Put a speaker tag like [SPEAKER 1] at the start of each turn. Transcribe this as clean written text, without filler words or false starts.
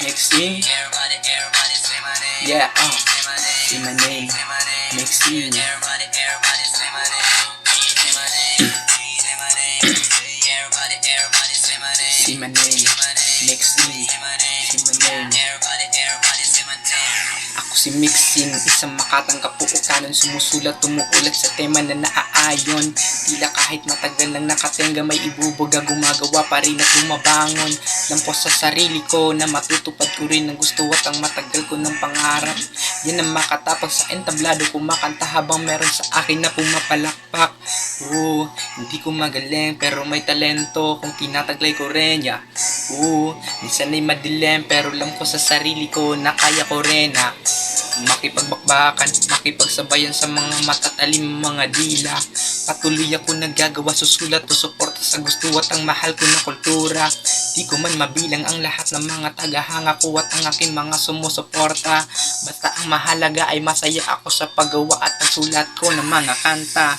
[SPEAKER 1] Mixing. Yeah, say my name. Mixing. Say my name. Mixing. Say my name. Ako si Mixin, isang makatanggap po kanon, sumusulat, tumuulat sa tema na naaayon. Tila kahit matagal lang nakatenga, may ibubuga, gumagawa pa rin at bumabangon. Lampas sa sarili ko na matutupad ko rin ang gusto at ang matagal ko ng pangarap. Yan ang makatapang sa entablado, kumakanta habang meron sa akin na pumapalakpak. Hindi ko magaling pero may talento kung tinataglay ko rin, yeah. Minsan ay madilim pero alam ko sa sarili ko na kaya ko rin, ha. Makipagbakbakan, makipagsabayan sa mga matatalim mga dila. Patuloy ako naggagawa, susulat o suporta sa gusto at ang mahal ko na kultura. Di ko man mabilang ang lahat ng mga tagahanga ko at ang aking mga sumusuporta. Basta ang mahalaga ay masaya ako sa paggawa at pagsulat ko ng mga kanta.